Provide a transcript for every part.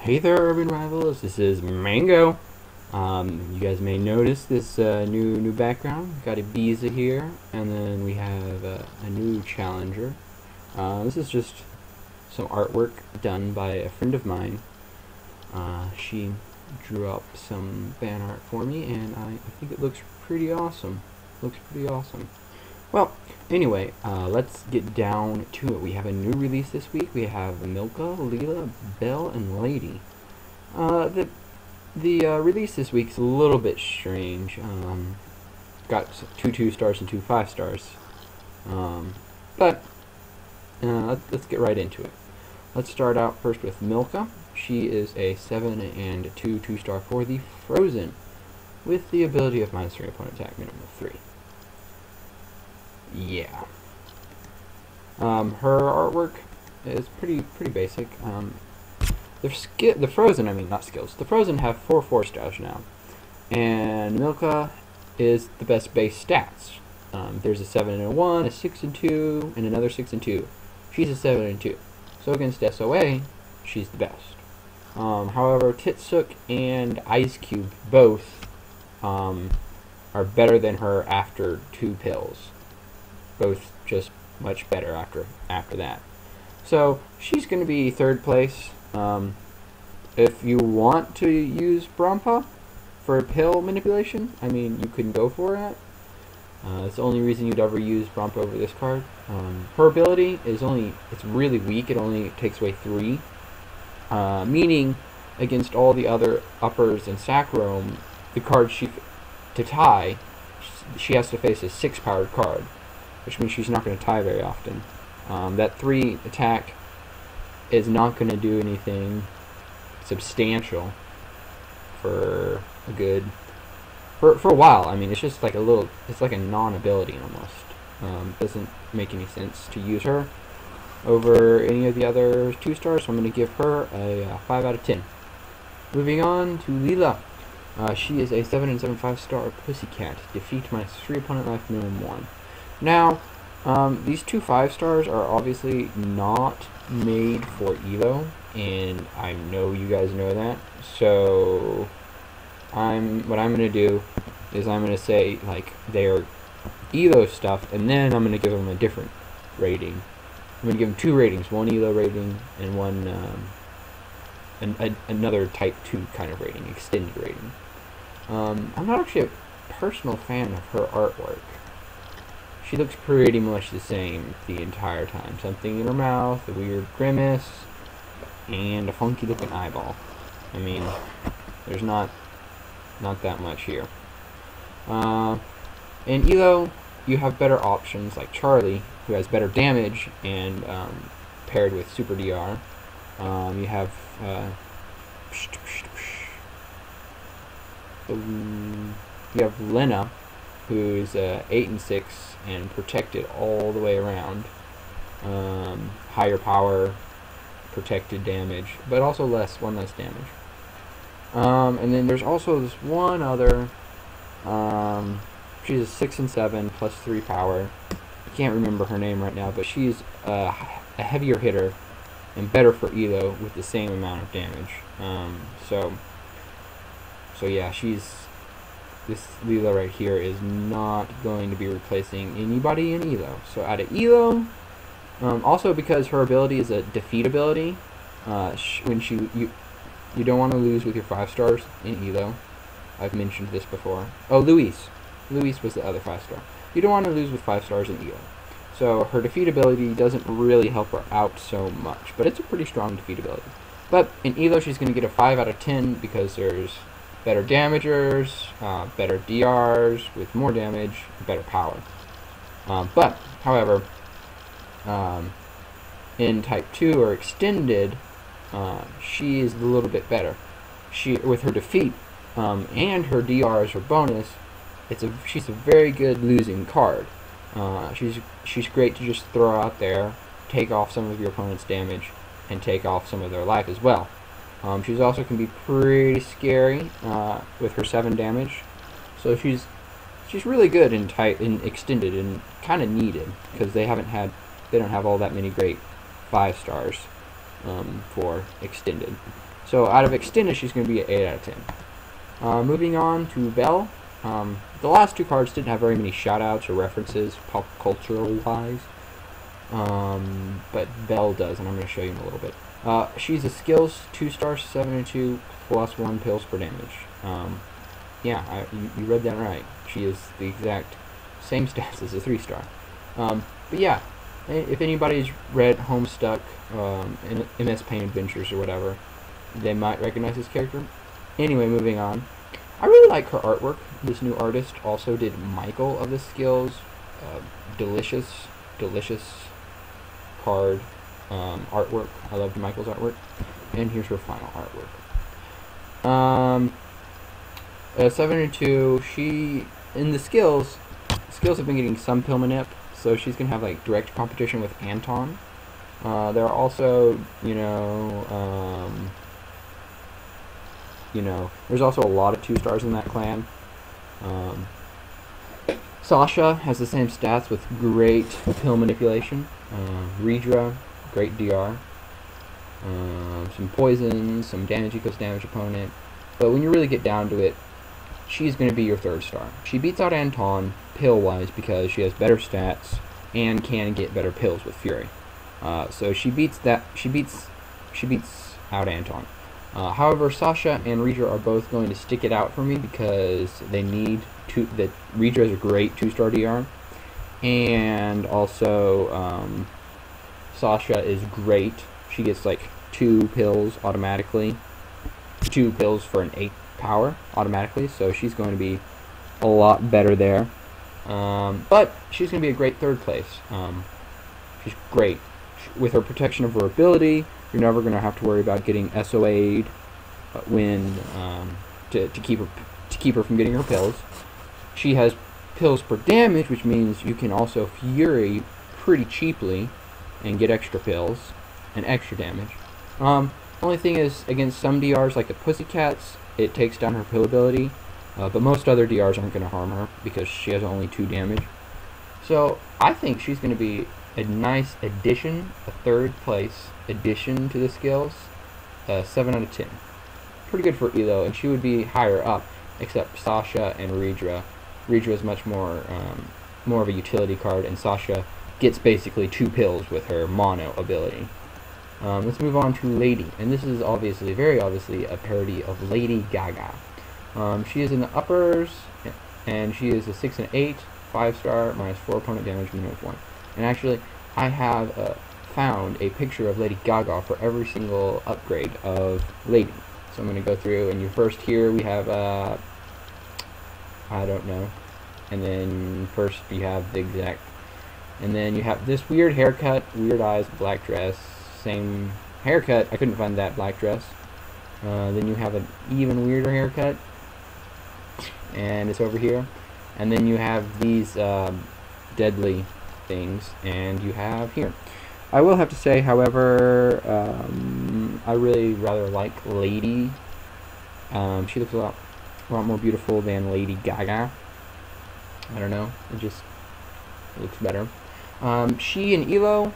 Hey there, urban rivals. This is Mango. You guys may notice this new background. Got Ibiza here, and then we have a new challenger. This is just some artwork done by a friend of mine. She drew up some fan art for me, and I think it looks pretty awesome. Well, anyway, let's get down to it. We have a new release this week. We have Milka, Leela, Belle, and Lady. The release this week is a little bit strange. Got two 2-stars and two 5-stars. But let's get right into it. Let's start out first with Milka. She is a 7 and 2 2-star for the Frozen, with the ability of -3 opponent attack, minimum of 3. Yeah. Her artwork is pretty basic. The Frozen, I mean, not skills. The Frozen have 4 4-stars now, and Milka is the best base stats. There's a 7 and a 1, a 6 and 2, and another 6 and 2. She's a 7 and 2. So against SOA, she's the best. However, Titsuk and Ice Cube both are better than her after 2 pills. Both just much better after that. So she's going to be 3rd place. If you want to use Brampa for pill manipulation, I mean, you can go for it. It's the only reason you'd ever use Brampa over this card. Her ability is it's really weak. It only takes away 3. Meaning, against all the other uppers and Sacrome, the card to tie, she has to face a 6-powered card, which means she's not going to tie very often. That 3 attack is not going to do anything substantial for a while. I mean, it's just like it's like a non-ability almost. Doesn't make any sense to use her over any of the other 2-stars, so I'm going to give her a 5 out of 10. Moving on to Leela. She is a 7 and 7 5-star Pussycat. Defeat -3 opponent life, minimum 1. Now, these 2 5-stars are obviously not made for Elo, and I know you guys know that. So, what I'm going to do is I'm going to say, like, they're Elo stuff, and then I'm going to give them a different rating. I'm going to give them 2 ratings, one Elo rating and one another Type 2 kind of rating, extended rating. I'm not actually a personal fan of her artwork. She looks pretty much the same the entire time. Something in her mouth, a weird grimace, and a funky looking eyeball. I mean, there's not that much here. In Elo, you have better options like Charlie, who has better damage and paired with Super DR. You have Lena, who's 8 and 6 and protected all the way around. Higher power, protected damage, but also one less damage. And then there's also this one other. She's a 6 and 7 plus 3 power. I can't remember her name right now, but she's a heavier hitter and better for Elo with the same amount of damage. So yeah, this Leela right here is not going to be replacing anybody in Elo. So out of Elo, also because her ability is a defeat ability, you don't want to lose with your 5-stars in Elo. I've mentioned this before. Oh, Louise was the other 5-star. You don't want to lose with 5-stars in Elo. So her defeat ability doesn't really help her out so much, but it's a pretty strong defeat ability. But in Elo, she's going to get a 5 out of 10 because there's better damagers, better DRs with more damage, better power. But, however, in Type 2 or Extended, she is a little bit better. With her defeat and her DR as her bonus, she's a very good losing card. She's great to just throw out there, take off some of your opponent's damage, and take off some of their life as well. She's also can be pretty scary with her 7 damage. So she's really good in Extended and kind of needed because they don't have all that many great 5-stars for Extended. So out of extended, she's going to be an 8 out of 10. Moving on to Belle. The last two cards didn't have very many shoutouts or references, pop cultural wise. But Belle does, and I'm going to show you in a little bit. She's a skills 2-star, 7/2, +1 pills per damage. Yeah, you read that right. She is the exact same stats as a 3-star. But yeah, if anybody's read Homestuck, MS Paint Adventures or whatever, they might recognize this character. Anyway, moving on. I really like her artwork. This new artist also did Michael of the skills. Delicious card artwork. I loved Michael's artwork. And here's her final artwork. 7/2. She in the skills have been getting some pill manip, so she's gonna have like direct competition with Anton. There are also, there's also a lot of 2-stars in that clan. Sasha has the same stats with great pill manipulation. Rydra, great DR. Some poison, some damage equals damage opponent. But when you really get down to it, she's going to be your 3rd-star. She beats out Anton pill-wise because she has better stats and can get better pills with Fury. So she beats out Anton. However, Sasha and Rydra are both going to stick it out for me because they need that Rydra is a great 2-star DR, and also Sasha is great. She gets like 2 pills automatically, 2 pills for an 8 power automatically, so she's going to be a lot better there. But she's going to be a great 3rd place. She's great. With her protection of her ability, you're never going to have to worry about getting SOA'd when to keep her from getting her pills. She has pills per damage, which means you can also Fury pretty cheaply and get extra pills and extra damage. Only thing is, against some DRs like the Pussycats, it takes down her pill ability, but most other DRs aren't going to harm her because she has only 2 damage. So I think she's going to be a nice addition, a 3rd place addition to the skills. 7 out of 10. Pretty good for Elo, and she would be higher up, except Sasha and Rydra. Rydra is much more of a utility card, and Sasha gets basically 2 pills with her mono ability. Let's move on to Lady, and this is very obviously a parody of Lady Gaga. She is in the uppers, and she is a 6 and 8, 5-star, -4 opponent damage, -1. And actually, I have found a picture of Lady Gaga for every single upgrade of Lady. So I'm going to go through, and first here we have, I don't know, and then first you have the exact, and then you have this weird haircut, weird eyes, black dress, same haircut, I couldn't find that black dress. Then you have an even weirder haircut, and it's over here. And then you have these deadly things, and you have here. I will have to say, however, I really rather like Lady. She looks a lot more beautiful than Lady Gaga. I don't know, it just looks better. She and Elo,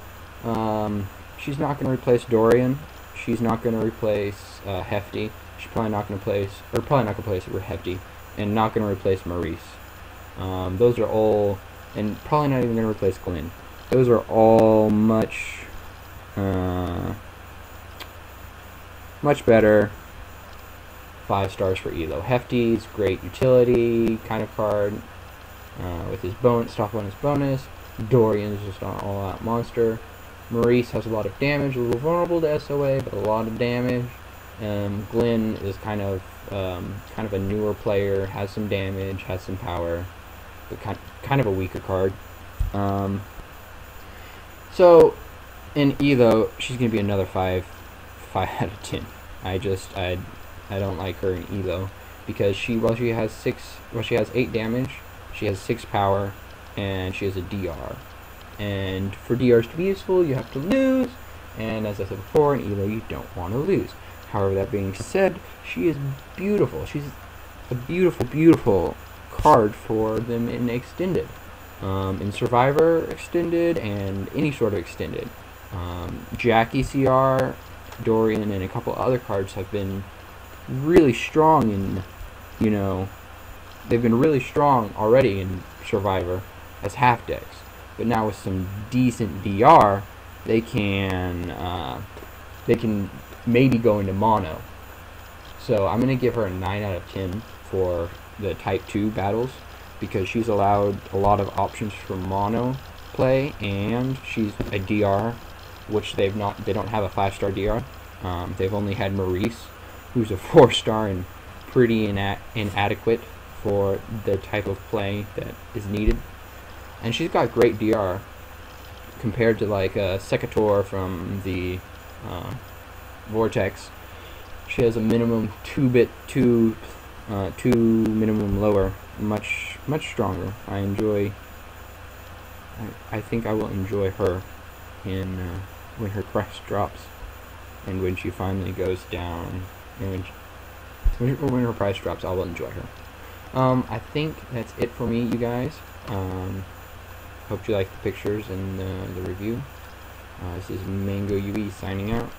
she's not going to replace Dorian. She's not going to replace Hefty. She's probably not going to replace Hefty, and not going to replace Maurice. Those are all, and probably not even going to replace Glenn. Those are all much better 5 stars for Elo. Hefty's great utility kind of card with his stop bonus bonus. Dorian's just an all-out monster. Maurice has a lot of damage, a little vulnerable to SOA, but a lot of damage. Glenn is kind of a newer player, has some damage, has some power, but kind of a weaker card. So in Elo, she's gonna be another 5 out of 10. I don't like her in Elo because while she has 8 damage, she has 6 power, and she has a DR. And for DRs to be useful, you have to lose. And as I said before, in Elo, you don't want to lose. However, that being said, she is beautiful. She's a beautiful, beautiful card for them in Extended. In Survivor Extended and any sort of Extended. Jackie CR, Dorian and a couple other cards have been really strong in, you know, they've been really strong already in Survivor as half decks. But now with some decent DR, they can maybe go into mono. So I'm gonna give her a 9 out of 10 for the Type 2 battles, because she's allowed a lot of options for mono play, and she's a DR, which they don't have a 5-star DR. They've only had Maurice, who's a 4-star and pretty inadequate for the type of play that is needed. And she's got great DR compared to like Secator from the Vortex. She has a minimum 2-bit, 2 minimum lower, much stronger. I think I will enjoy her in when her price drops, and when she finally goes down, and when her price drops, I will enjoy her. I think that's it for me, you guys. Hope you like the pictures and the review. This is Mango UE signing out.